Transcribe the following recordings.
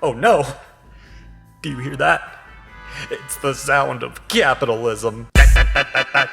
Oh no! Do you hear that? It's the sound of capitalism. I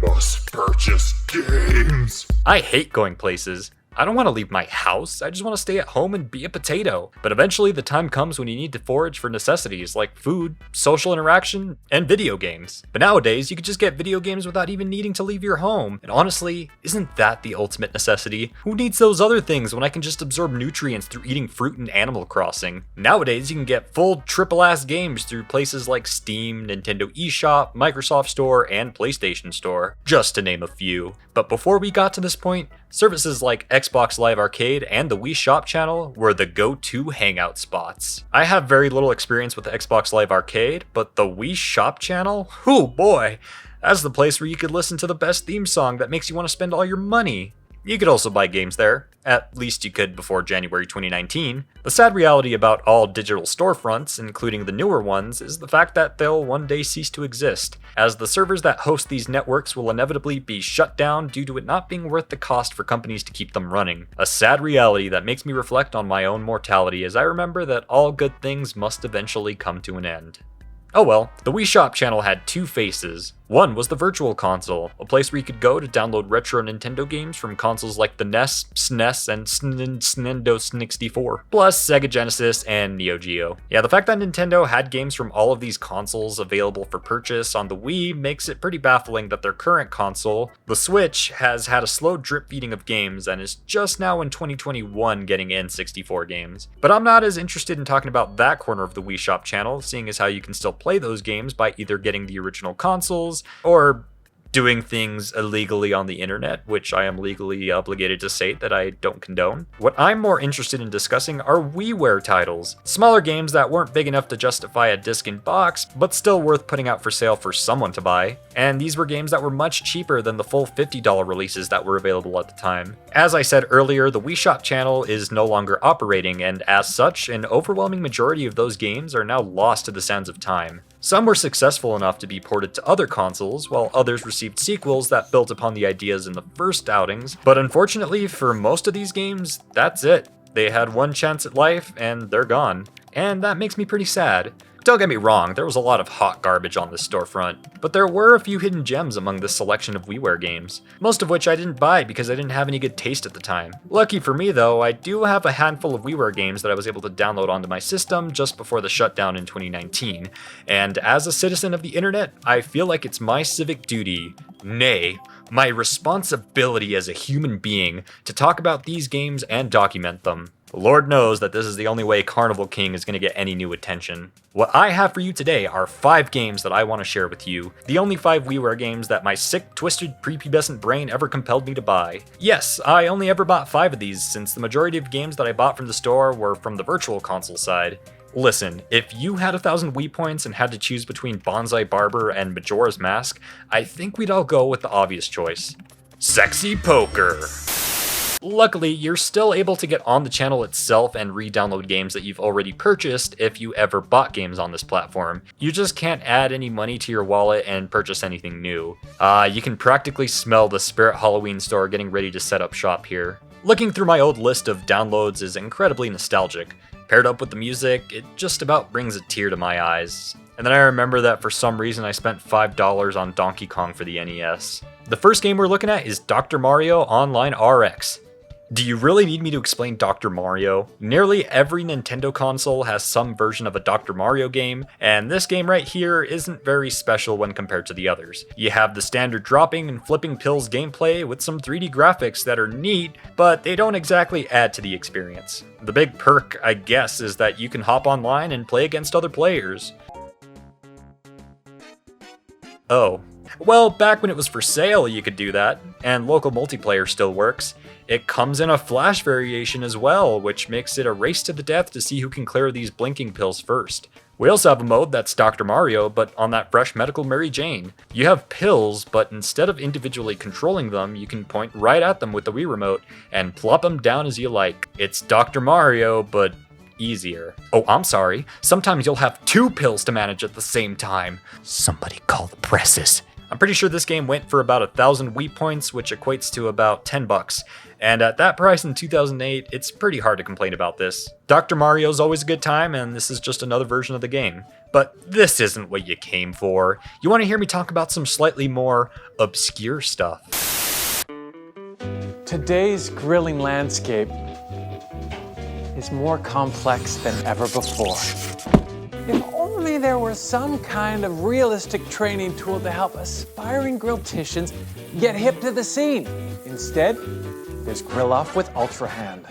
must purchase games. I hate going places. I don't want to leave my house, I just want to stay at home and be a potato. But eventually the time comes when you need to forage for necessities like food, social interaction, and video games. But nowadays, you can just get video games without even needing to leave your home. And honestly, isn't that the ultimate necessity? Who needs those other things when I can just absorb nutrients through eating fruit in Animal Crossing? Nowadays, you can get full triple-ass games through places like Steam, Nintendo eShop, Microsoft Store, and PlayStation Store, just to name a few. But before we got to this point, services like Xbox Live Arcade and the Wii Shop channel were the go-to hangout spots. I have very little experience with the Xbox Live Arcade, but the Wii Shop channel? Oh boy! That's the place where you could listen to the best theme song that makes you want to spend all your money. You could also buy games there. At least you could before January 2019. The sad reality about all digital storefronts, including the newer ones, is the fact that they'll one day cease to exist, as the servers that host these networks will inevitably be shut down due to it not being worth the cost for companies to keep them running. A sad reality that makes me reflect on my own mortality as I remember that all good things must eventually come to an end. Oh well, the Wii Shop channel had two faces. One was the Virtual Console, a place where you could go to download retro Nintendo games from consoles like the NES, SNES, and Nintendo 64, plus Sega Genesis and Neo Geo. Yeah, the fact that Nintendo had games from all of these consoles available for purchase on the Wii makes it pretty baffling that their current console, the Switch, has had a slow drip feeding of games and is just now in 2021 getting N64 games. But I'm not as interested in talking about that corner of the Wii Shop channel, seeing as how you can still play those games by either getting the original consoles or doing things illegally on the internet, which I am legally obligated to say that I don't condone. What I'm more interested in discussing are WiiWare titles, smaller games that weren't big enough to justify a disc in box, but still worth putting out for sale for someone to buy. And these were games that were much cheaper than the full $50 releases that were available at the time. As I said earlier, the Wii Shop channel is no longer operating, and as such, an overwhelming majority of those games are now lost to the sands of time. Some were successful enough to be ported to other consoles, while others received sequels that built upon the ideas in the first outings, but unfortunately for most of these games, that's it. They had one chance at life, and they're gone. And that makes me pretty sad. Don't get me wrong, there was a lot of hot garbage on this storefront, but there were a few hidden gems among this selection of WiiWare games, most of which I didn't buy because I didn't have any good taste at the time. Lucky for me though, I do have a handful of WiiWare games that I was able to download onto my system just before the shutdown in 2019, and as a citizen of the internet, I feel like it's my civic duty, nay, my responsibility as a human being, to talk about these games and document them. Lord knows that this is the only way Carnival King is going to get any new attention. What I have for you today are 5 games that I want to share with you. The only 5 WiiWare games that my sick, twisted, prepubescent brain ever compelled me to buy. Yes, I only ever bought 5 of these, since the majority of games that I bought from the store were from the Virtual Console side. Listen, if you had 1,000 Wii points and had to choose between Bonsai Barber and Majora's Mask, I think we'd all go with the obvious choice. Sexy Poker! Luckily, you're still able to get on the channel itself and re-download games that you've already purchased if you ever bought games on this platform. You just can't add any money to your wallet and purchase anything new. You can practically smell the Spirit Halloween store getting ready to set up shop here. Looking through my old list of downloads is incredibly nostalgic. Paired up with the music, it just about brings a tear to my eyes. And then I remember that for some reason I spent $5 on Donkey Kong for the NES. The first game we're looking at is Dr. Mario Online RX. Do you really need me to explain Dr. Mario? Nearly every Nintendo console has some version of a Dr. Mario game, and this game right here isn't very special when compared to the others. You have the standard dropping and flipping pills gameplay with some 3D graphics that are neat, but they don't exactly add to the experience. The big perk, I guess, is that you can hop online and play against other players. Oh. Well, back when it was for sale, you could do that, and local multiplayer still works. It comes in a Flash variation as well, which makes it a race to the death to see who can clear these blinking pills first. We also have a mode that's Dr. Mario, but on that fresh medical Mary Jane. You have pills, but instead of individually controlling them, you can point right at them with the Wii Remote and plop them down as you like. It's Dr. Mario, but easier. Oh, I'm sorry. Sometimes you'll have 2 pills to manage at the same time. Somebody call the presses. I'm pretty sure this game went for about 1,000 Wii points, which equates to about $10. And at that price in 2008, it's pretty hard to complain about this. Dr. Mario's always a good time, and this is just another version of the game. But this isn't what you came for. You want to hear me talk about some slightly more obscure stuff. Today's grilling landscape is more complex than ever before. If only there were some kind of realistic training tool to help aspiring grillticians get hip to the scene. Instead, there's Grill Off with Ultra Hand.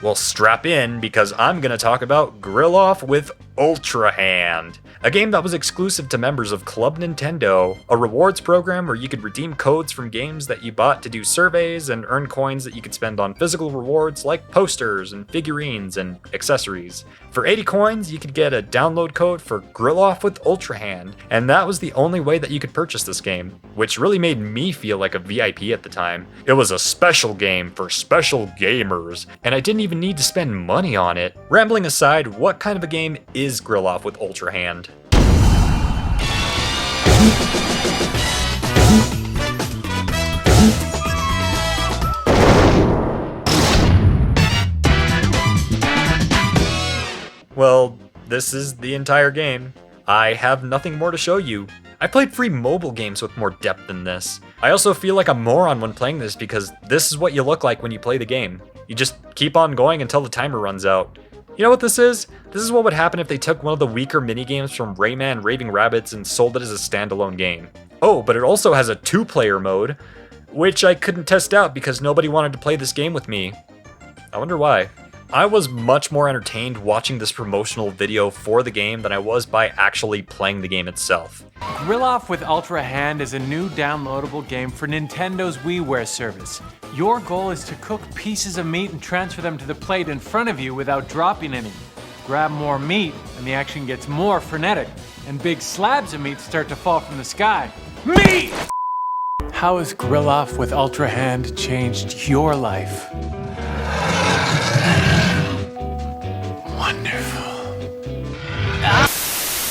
Well, strap in, because I'm going to talk about Grill Off with Ultra Hand, a game that was exclusive to members of Club Nintendo, a rewards program where you could redeem codes from games that you bought to do surveys and earn coins that you could spend on physical rewards like posters and figurines and accessories. For 80 coins, you could get a download code for Grill Off with Ultra Hand, and that was the only way that you could purchase this game, which really made me feel like a VIP at the time. It was a special game for special gamers, and I didn't even need to spend money on it. Rambling aside, what kind of a game is Grill Off with Ultra Hand? Well, this is the entire game. I have nothing more to show you. I played free mobile games with more depth than this. I also feel like a moron when playing this because this is what you look like when you play the game. You just keep on going until the timer runs out. You know what this is? This is what would happen if they took one of the weaker minigames from Rayman Raving Rabbids and sold it as a standalone game. Oh, but it also has a 2-player mode, which I couldn't test out because nobody wanted to play this game with me. I wonder why. I was much more entertained watching this promotional video for the game than I was by actually playing the game itself. Grill Off with Ultra Hand is a new downloadable game for Nintendo's WiiWare service. Your goal is to cook pieces of meat and transfer them to the plate in front of you without dropping any. Grab more meat and the action gets more frenetic, and big slabs of meat start to fall from the sky. Meat! How has Grill Off with Ultra Hand changed your life? Wonderful.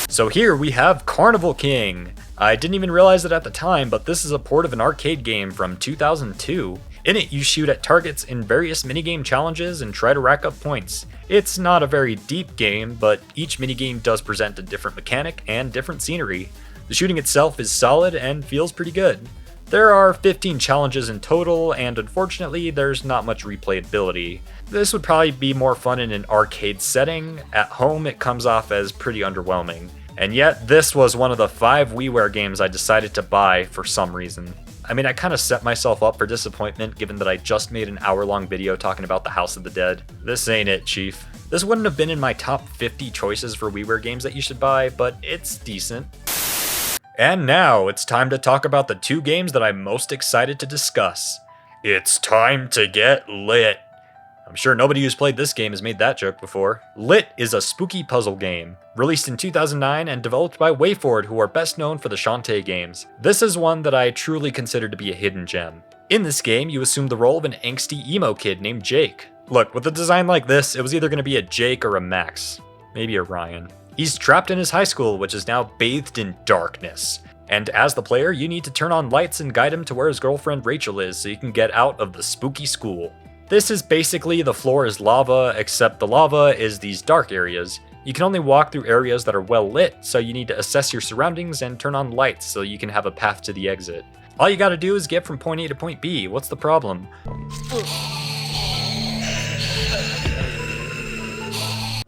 So here we have Carnival King. I didn't even realize it at the time, but this is a port of an arcade game from 2002. In it, you shoot at targets in various minigame challenges and try to rack up points. It's not a very deep game, but each minigame does present a different mechanic and different scenery. The shooting itself is solid and feels pretty good. There are 15 challenges in total, and unfortunately, there's not much replayability. This would probably be more fun in an arcade setting. At home, it comes off as pretty underwhelming. And yet, this was one of the 5 WiiWare games I decided to buy for some reason. I mean, I kind of set myself up for disappointment given that I just made an hour-long video talking about the House of the Dead. This ain't it, Chief. This wouldn't have been in my top 50 choices for WiiWare games that you should buy, but it's decent. And now, it's time to talk about the 2 games that I'm most excited to discuss. It's time to get lit. I'm sure nobody who's played this game has made that joke before. Lit is a spooky puzzle game, released in 2009 and developed by WayForward, who are best known for the Shantae games. This is one that I truly consider to be a hidden gem. In this game, you assume the role of an angsty emo kid named Jake. Look, with a design like this, it was either going to be a Jake or a Max. Maybe a Ryan. He's trapped in his high school, which is now bathed in darkness. And as the player, you need to turn on lights and guide him to where his girlfriend Rachel is so you can get out of the spooky school. This is basically the floor is lava, except the lava is these dark areas. You can only walk through areas that are well lit, so you need to assess your surroundings and turn on lights so you can have a path to the exit. All you gotta do is get from point A to point B. What's the problem?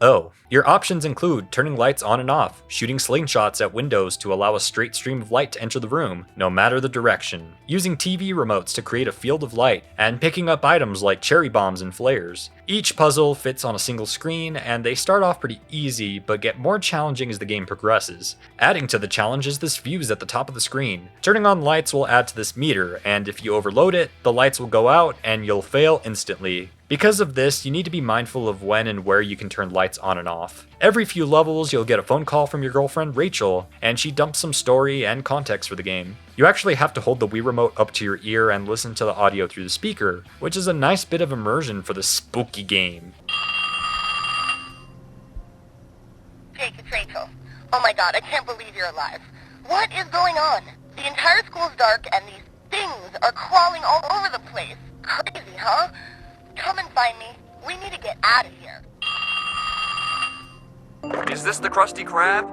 Oh, your options include turning lights on and off, shooting slingshots at windows to allow a straight stream of light to enter the room, no matter the direction, using TV remotes to create a field of light, and picking up items like cherry bombs and flares. Each puzzle fits on a single screen, and they start off pretty easy, but get more challenging as the game progresses. Adding to the challenge is this fuse at the top of the screen. Turning on lights will add to this meter, and if you overload it, the lights will go out and you'll fail instantly. Because of this, you need to be mindful of when and where you can turn lights on and off. Every few levels, you'll get a phone call from your girlfriend Rachel, and she dumps some story and context for the game. You actually have to hold the Wii Remote up to your ear and listen to the audio through the speaker, which is a nice bit of immersion for this spooky game. Jake, it's Rachel. Oh my god, I can't believe you're alive. What is going on? The entire school's dark and these things are crawling all over the place. Crazy, huh? Come and find me. We need to get out of here. Is this the Krusty Krab?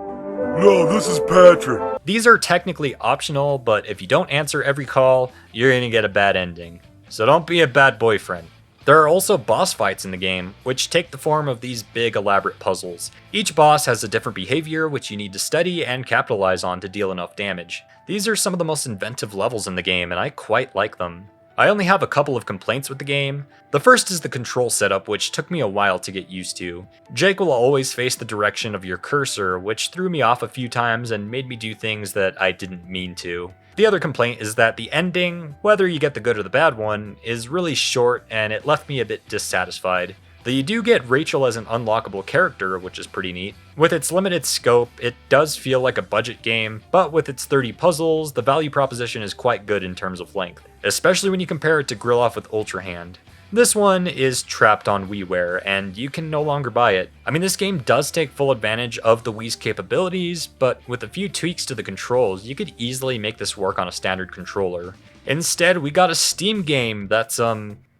No, this is Patrick. These are technically optional, but if you don't answer every call, you're gonna get a bad ending. So don't be a bad boyfriend. There are also boss fights in the game, which take the form of these big elaborate puzzles. Each boss has a different behavior which you need to study and capitalize on to deal enough damage. These are some of the most inventive levels in the game, and I quite like them. I only have a couple of complaints with the game. The first is the control setup, which took me a while to get used to. Jake will always face the direction of your cursor, which threw me off a few times and made me do things that I didn't mean to. The other complaint is that the ending, whether you get the good or the bad one, is really short and it left me a bit dissatisfied. Though you do get Rachel as an unlockable character, which is pretty neat. With its limited scope, it does feel like a budget game, but with its 30 puzzles, the value proposition is quite good in terms of length, especially when you compare it to Grill Off with Ultra Hand. This one is trapped on WiiWare, and you can no longer buy it. I mean, this game does take full advantage of the Wii's capabilities, but with a few tweaks to the controls, you could easily make this work on a standard controller. Instead, we got a Steam game that's,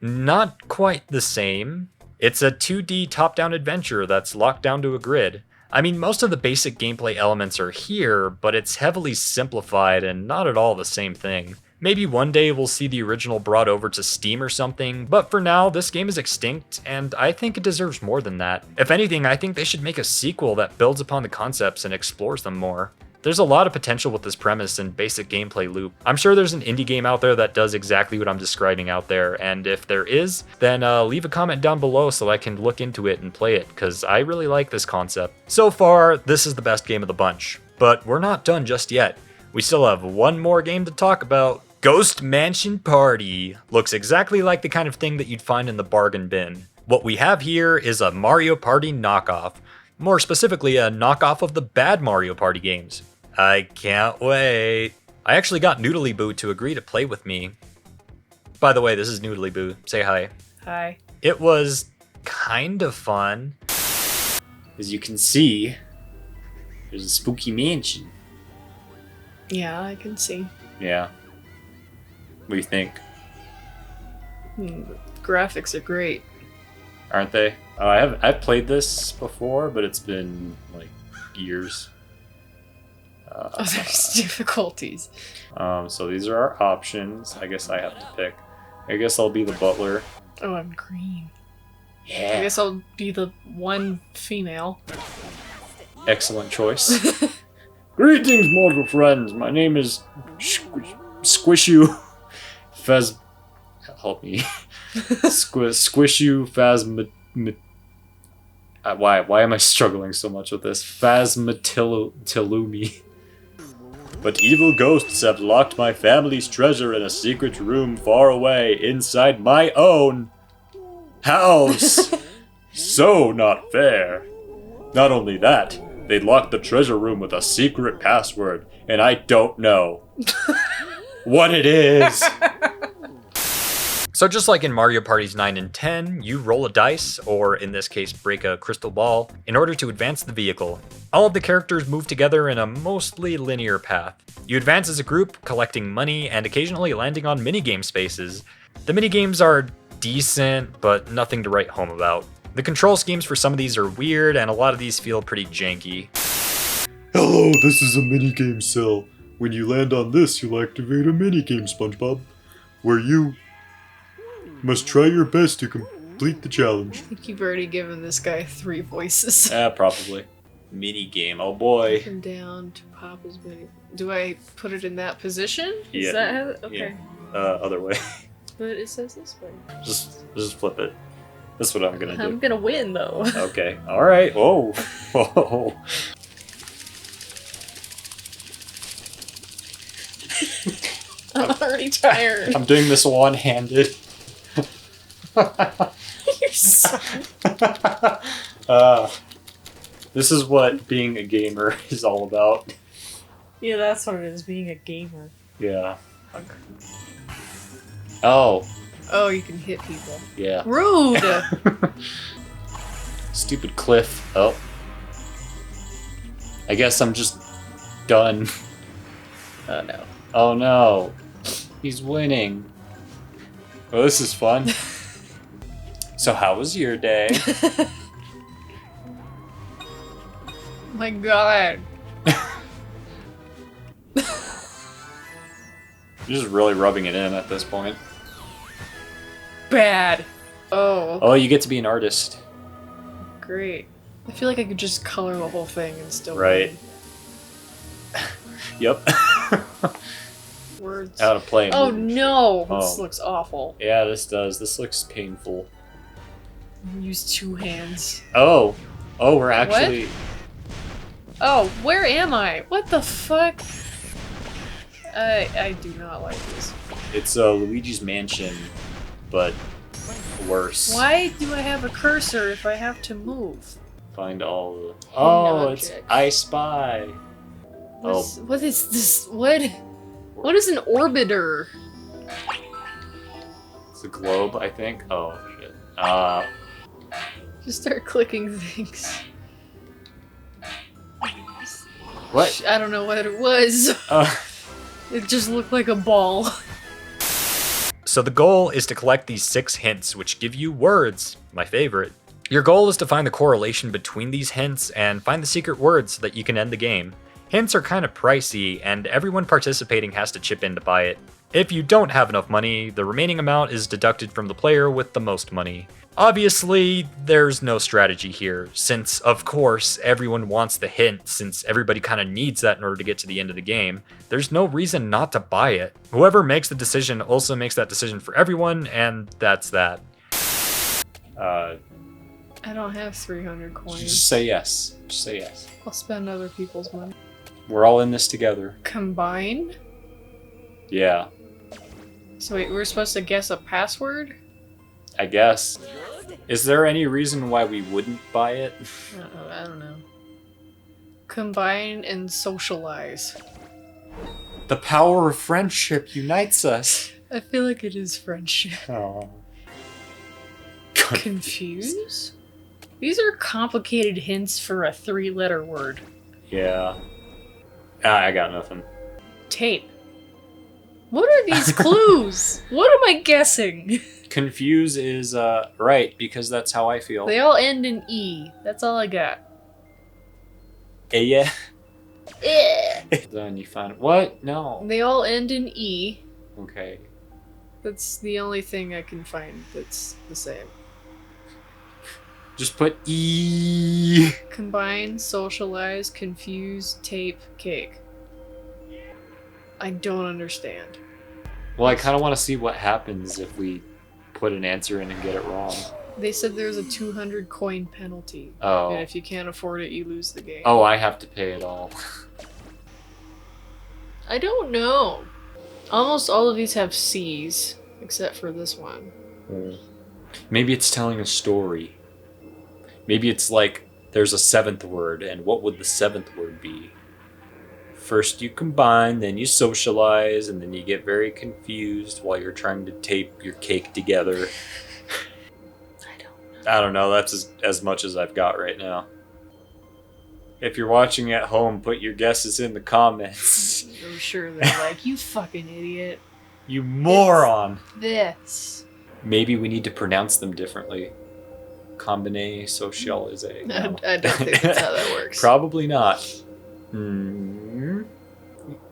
not quite the same. It's a 2D top-down adventure that's locked down to a grid. I mean, most of the basic gameplay elements are here, but it's heavily simplified and not at all the same thing. Maybe one day we'll see the original brought over to Steam or something, but for now, this game is extinct, and I think it deserves more than that. If anything, I think they should make a sequel that builds upon the concepts and explores them more. There's a lot of potential with this premise and basic gameplay loop. I'm sure there's an indie game out there that does exactly what I'm describing out there, and if there is, then leave a comment down below so I can look into it and play it, because I really like this concept. So far, this is the best game of the bunch, but we're not done just yet. We still have one more game to talk about. Ghost Mansion Party looks exactly like the kind of thing that you'd find in the bargain bin. What we have here is a Mario Party knockoff. More specifically, a knockoff of the bad Mario Party games. I can't wait. I actually got Noodly Boo to agree to play with me. By the way, this is Noodly Boo. Say hi. Hi. It was kind of fun. As you can see, there's a spooky mansion. Yeah, I can see. Yeah. What do you think? Graphics are great. Aren't they? I've played this before, but it's been like years. There's difficulties. So these are our options. I guess I have to pick. I guess I'll be the butler. Oh, I'm green. Yeah. I guess I'll be the one female. Excellent choice. Greetings, mortal friends. My name is Squishu Faz. Help me. Squishu Phasma. Why am I struggling so much with this? Phasmatilumi. But evil ghosts have locked my family's treasure in a secret room far away inside my own house. So not fair. Not only that, they locked the treasure room with a secret password, and I don't know what it is. So just like in Mario Parties 9 and 10, you roll a dice, or in this case break a crystal ball, in order to advance the vehicle. All of the characters move together in a mostly linear path. You advance as a group, collecting money and occasionally landing on minigame spaces. The minigames are decent, but nothing to write home about. The control schemes for some of these are weird, and a lot of these feel pretty janky. Hello, this is a minigame cell. When you land on this, you'll activate a minigame, SpongeBob, where you must try your best to complete the challenge. I think you've already given this guy 3 voices. Probably. Minigame, oh boy. Up and down to Papa's mini. Do I put it in that position? Yeah. Is that how okay. Yeah. Other way. But it says this way. Just flip it. That's what I'm gonna do. I'm gonna win though. Okay. Alright. Whoa. Whoa. I'm already tired. I'm doing this one-handed. You're so... This is what being a gamer is all about. Yeah, that's what it is, being a gamer. Yeah. Oh. Oh, you can hit people. Yeah. Rude! Stupid cliff. Oh. I guess I'm just done. Oh no. Oh no. He's winning. Well, this is fun. So how was your day? My god. You're just really rubbing it in at this point. Bad. Oh. Oh, you get to be an artist. Great. I feel like I could just color the whole thing and still Right. Yep. win. Words. Out of play. Oh no! Oh. This looks awful. Yeah, this does. This looks painful. Use 2 hands. Oh. Oh, we're actually... Oh, where am I? What the fuck? I do not like this. It's Luigi's Mansion, but worse. Why do I have a cursor if I have to move? Find all the... Oh, it's object. I Spy. What is this? What is an orbiter? It's a globe, I think. Oh, shit. Just start clicking things. What? I don't know what it was. It just looked like a ball. So the goal is to collect these 6 hints, which give you words, my favorite. Your goal is to find the correlation between these hints and find the secret words so that you can end the game. Hints are kind of pricey, and everyone participating has to chip in to buy it. If you don't have enough money, the remaining amount is deducted from the player with the most money. Obviously, there's no strategy here, since of course everyone wants the hint, since everybody kind of needs that in order to get to the end of the game. There's no reason not to buy it. Whoever makes the decision also makes that decision for everyone, and that's that. I don't have 300 coins. Just say yes. Just say yes. I'll spend other people's money. We're all in this together. Combine? Yeah, So wait, we're supposed to guess a password? I guess. Is there any reason why we wouldn't buy it? I don't know. Combine and socialize. The power of friendship unites us. I feel like it is friendship. Oh. Confuse? These are complicated hints for a 3-letter word. Yeah. I got nothing. Tape. What are these clues? What am I guessing? Confuse is right, because that's how I feel. They all end in E. That's all I got. Yeah. Eh. Then you find what? No. They all end in E. Okay. That's the only thing I can find that's the same. Just put E. Combine, socialize, confuse, tape, cake. I don't understand. Well, I kind of want to see what happens if we put an answer in and get it wrong. They said there's a 200 coin penalty. Oh. And if you can't afford it, you lose the game. Oh, I have to pay it all. I don't know. Almost all of these have C's, except for this one. Maybe it's telling a story. Maybe it's like there's a 7th word, and what would the 7th word be? First you combine, then you socialize, and then you get very confused while you're trying to tape your cake together. I don't know, that's as much as I've got right now. If you're watching at home, put your guesses in the comments. I'm sure they're like, you fucking idiot. You moron! This. Maybe we need to pronounce them differently. Combine, socialize. No. I don't think that's how that works. Probably not.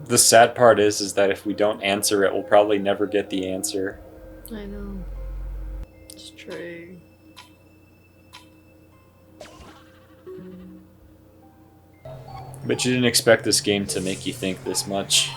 The sad part is that if we don't answer it, we'll probably never get the answer. I know. Let's try. But you didn't expect this game to make you think this much.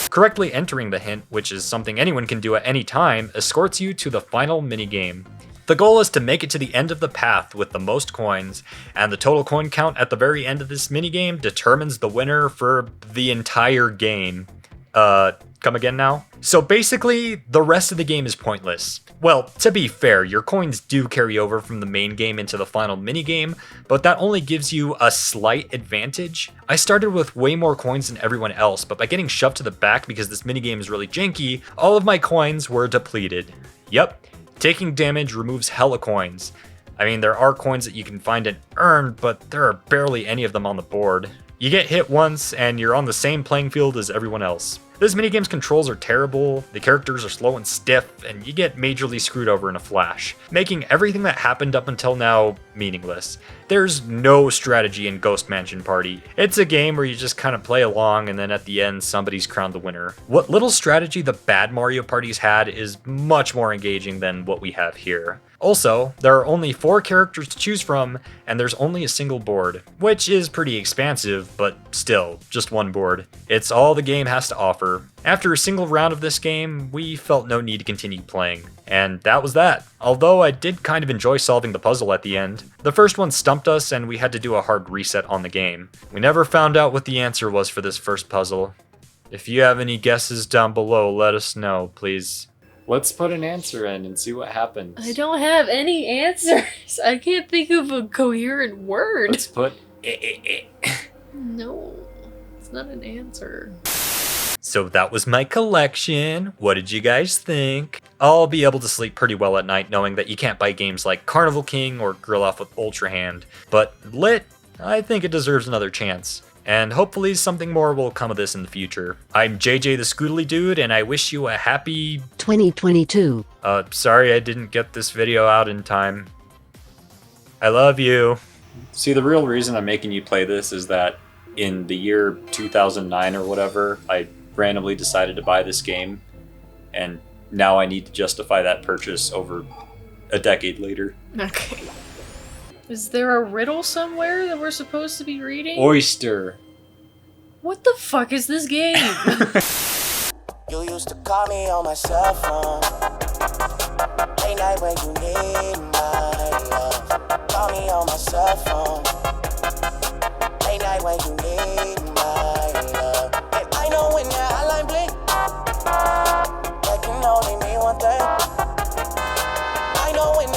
Correctly entering the hint, which is something anyone can do at any time, escorts you to the final minigame. The goal is to make it to the end of the path with the most coins, and the total coin count at the very end of this minigame determines the winner for the entire game. Come again now? So basically, the rest of the game is pointless. Well, to be fair, your coins do carry over from the main game into the final minigame, but that only gives you a slight advantage. I started with way more coins than everyone else, but by getting shoved to the back because this minigame is really janky, all of my coins were depleted. Yep, taking damage removes hella coins. I mean, there are coins that you can find and earn, but there are barely any of them on the board. You get hit once, and you're on the same playing field as everyone else. This minigame's controls are terrible, the characters are slow and stiff, and you get majorly screwed over in a flash, making everything that happened up until now meaningless. There's no strategy in Ghost Mansion Party. It's a game where you just kind of play along and then at the end somebody's crowned the winner. What little strategy the bad Mario parties had is much more engaging than what we have here. Also, there are only 4 characters to choose from, and there's only a single board, which is pretty expansive, but still, just one board. It's all the game has to offer. After a single round of this game, we felt no need to continue playing. And that was that. Although I did kind of enjoy solving the puzzle at the end. The first one stumped us and we had to do a hard reset on the game. We never found out what the answer was for this first puzzle. If you have any guesses down below, let us know, please. Let's put an answer in and see what happens. I don't have any answers. I can't think of a coherent word. Let's put No, it's not an answer. So that was my collection. What did you guys think? I'll be able to sleep pretty well at night knowing that you can't buy games like Carnival King or Grill Off with Ultra Hand. But Lit, I think it deserves another chance. And hopefully something more will come of this in the future. I'm JJ the Scoodly Dude, and I wish you a happy 2022. Sorry I didn't get this video out in time. I love you. See, the real reason I'm making you play this is that in the year 2009 or whatever, I randomly decided to buy this game, and now I need to justify that purchase over a decade later. Okay. Is there a riddle somewhere that we're supposed to be reading? Oyster. What the fuck is this game? You used to call me on my cell phone. Late night when you need my love. Call me on my cell phone. Late night when you need my love. And I know when that hotline blink, that can only mean one thing. I know when